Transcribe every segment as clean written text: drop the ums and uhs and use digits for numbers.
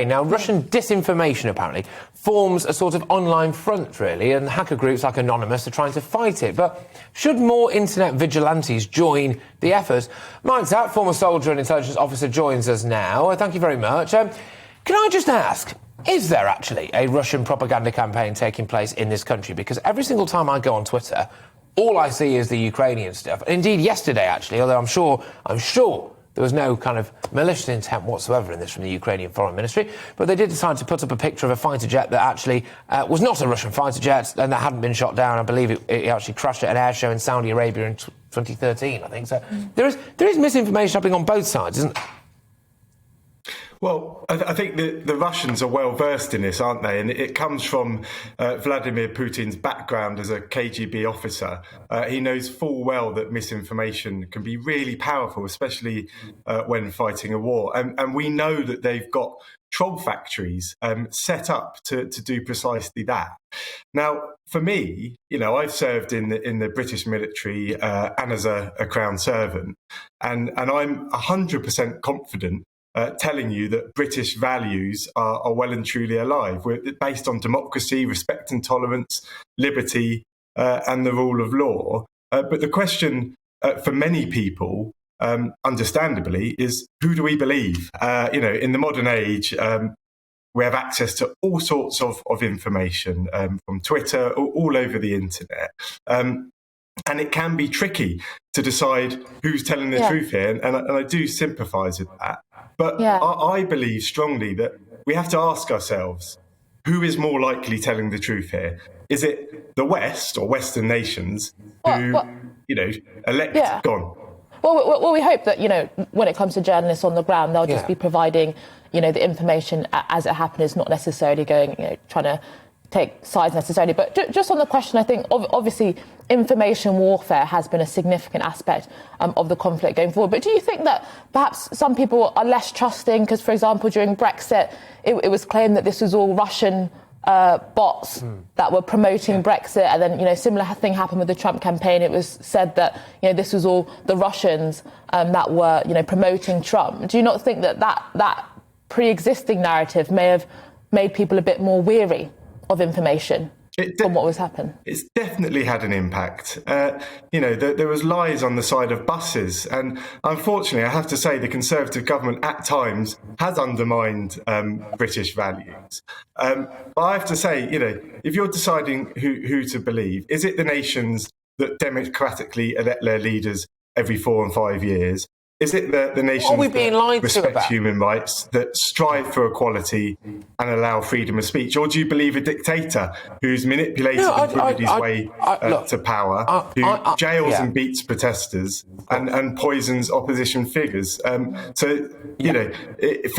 Now, Russian disinformation apparently forms a sort of online front, really, and hacker groups like Anonymous are trying to fight it. But should more internet vigilantes join the effort? Mike Tapp, former soldier and intelligence officer, joins us now. Thank you very much. Can I just ask, is there actually a Russian propaganda campaign taking place in this country? Because every single time I go on Twitter, all I see is the Ukrainian stuff. Indeed, yesterday, actually, although I'm sure there was no kind of malicious intent whatsoever in this from the Ukrainian Foreign Ministry, but they did decide to put up a picture of a fighter jet that actually was not a Russian fighter jet and that hadn't been shot down. I believe it actually crashed at an air show in Saudi Arabia in 2013, I think. So there is misinformation happening on both sides, isn't there? Well, I think the Russians are well versed in this, aren't they? And it comes from Vladimir Putin's background as a KGB officer. He knows full well that misinformation can be really powerful, especially when fighting a war. And we know that they've got troll factories set up to do precisely that. Now, for me, I've served in the British military and as a Crown servant, and I'm 100% confident telling you that British values are well and truly alive. We're based on democracy, respect and tolerance, liberty, and the rule of law. But the question for many people, understandably, is who do we believe? In the modern age, we have access to all sorts of information from Twitter, all over the internet. And it can be tricky to decide who's telling the truth here. And I do sympathise with that. But I believe strongly that we have to ask ourselves, who is more likely telling the truth here? Is it the West or Western nations who, elect... Go on. Well, we hope that, when it comes to journalists on the ground, they'll just be providing, the information as it happens, not necessarily going, trying to take sides necessarily. But just on the question, I think, obviously, information warfare has been a significant aspect of the conflict going forward. But do you think that perhaps some people are less trusting? Because, for example, during Brexit, it was claimed that this was all Russian bots that were promoting Brexit. And then, similar thing happened with the Trump campaign. It was said that, this was all the Russians that were, promoting Trump. Do you not think that pre-existing narrative may have made people a bit more weary of information from what was happening? It's definitely had an impact. There was lies on the side of buses, and unfortunately, I have to say, the Conservative government at times has undermined British values. But I have to say, if you're deciding who to believe, is it the nations that democratically elect their leaders every 4 and 5 years? Is it the nations that respect human rights, that strive for equality and allow freedom of speech? Or do you believe a dictator who's manipulated and bullied his way to power, who jails and beats protesters and poisons opposition figures? For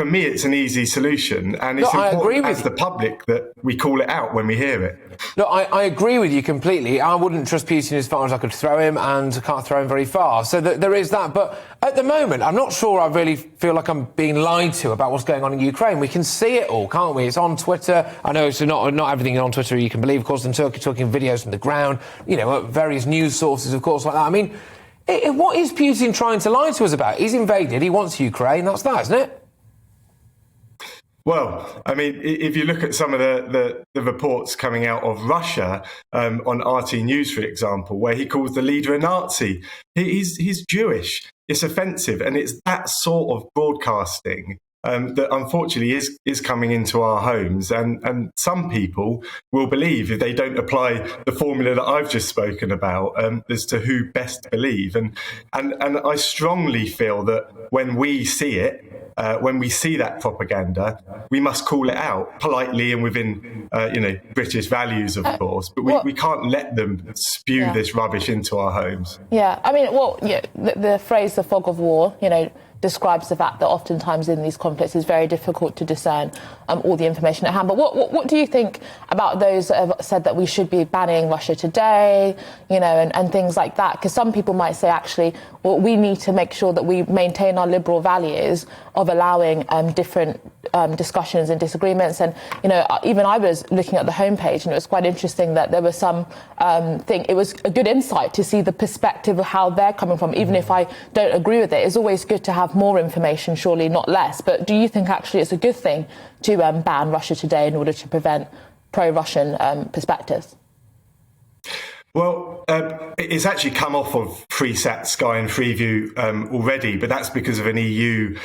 me, it's an easy solution. And it's important as the public that we call it out when we hear it. Look, I agree with you completely. I wouldn't trust Putin as far as I could throw him, and can't throw him very far. So there is that. But at the moment, I'm not sure I really feel like I'm being lied to about what's going on in Ukraine. We can see it all, can't we? It's on Twitter. I know it's not everything on Twitter you can believe. Of course, in Turkey, talking videos from the ground, various news sources, of course, like that. I mean, what is Putin trying to lie to us about? He's invaded. He wants Ukraine. That's that, isn't it? Well, I mean, if you look at some of the reports coming out of Russia on RT News, for example, where he calls the leader a Nazi, he's Jewish. It's offensive, and it's that sort of broadcasting that unfortunately is coming into our homes, and some people will believe, if they don't apply the formula that I've just spoken about, as to who best to believe. And I strongly feel that when we see it, when we see that propaganda, we must call it out politely and within, British values, of course. But we can't let them spew this rubbish into our homes. Yeah, I mean, the phrase "the fog of war," describes the fact that oftentimes in these conflicts it's very difficult to discern all the information at hand. But what do you think about those that have said that we should be banning Russia today, and things like that? Because some people might say, actually, we need to make sure that we maintain our liberal values of allowing different discussions and disagreements. And, even I was looking at the homepage, and it was quite interesting that there was some thing. It was a good insight to see the perspective of how they're coming from. Even if I don't agree with it, it's always good to have have more information, surely not less. But do you think actually it's a good thing to ban Russia Today in order to prevent pro-Russian perspectives? Well, it's actually come off of Freesat, Sky and Freeview already, but that's because of an EU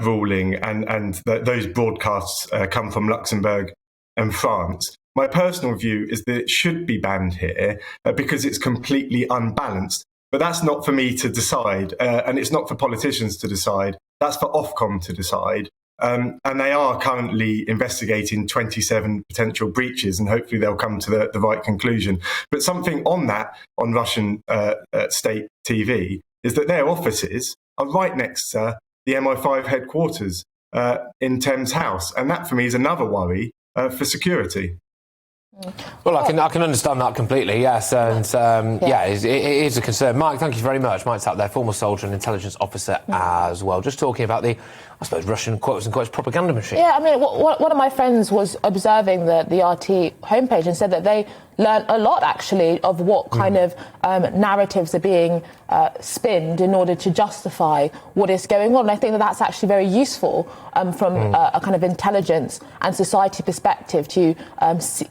ruling, and those broadcasts come from Luxembourg and France. My personal view is that it should be banned here because it's completely unbalanced. But that's not for me to decide, and it's not for politicians to decide. That's for Ofcom to decide. And they are currently investigating 27 potential breaches, and hopefully they'll come to the right conclusion. But something on that, on Russian state TV, is that their offices are right next to the MI5 headquarters in Thames House. And that, for me, is another worry for security. Well, I can understand that completely, yes, and it is a concern. Mike, thank you very much. Mike Tapp there, former soldier and intelligence officer as well. Just talking about the, I suppose, Russian quotes and quotes propaganda machine. Yeah, I mean, one of my friends was observing the RT homepage and said that they learned a lot, actually, of what kind of narratives are being spinned in order to justify what is going on. And I think that that's actually very useful from a kind of intelligence and society perspective to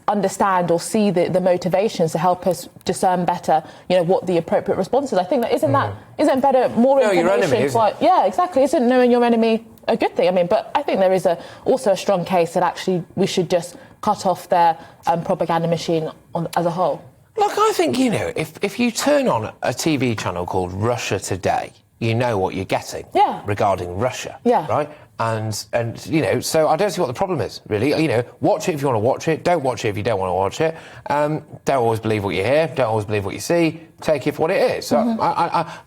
understand or see the motivations to help us discern better, what the appropriate response is. I think that isn't better, more information. Your enemy, yeah, exactly. Isn't knowing your enemy a good thing? I mean, but I think there is also a strong case that actually we should just cut off their propaganda machine as a whole. Look, I think, if you turn on a TV channel called Russia Today, you know what you're getting regarding Russia, right? And so I don't see what the problem is, really. Watch it if you want to watch it. Don't watch it if you don't want to watch it. Don't always believe what you hear. Don't always believe what you see. Take it for what it is. So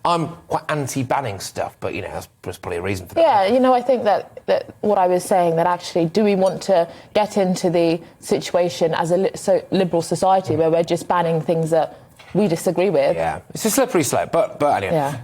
I'm quite anti-banning stuff, but, there's probably a reason for that. Yeah, I think that what I was saying, that actually, do we want to get into the situation as a liberal society where we're just banning things that we disagree with? Yeah, it's a slippery slope, but anyway. Yeah.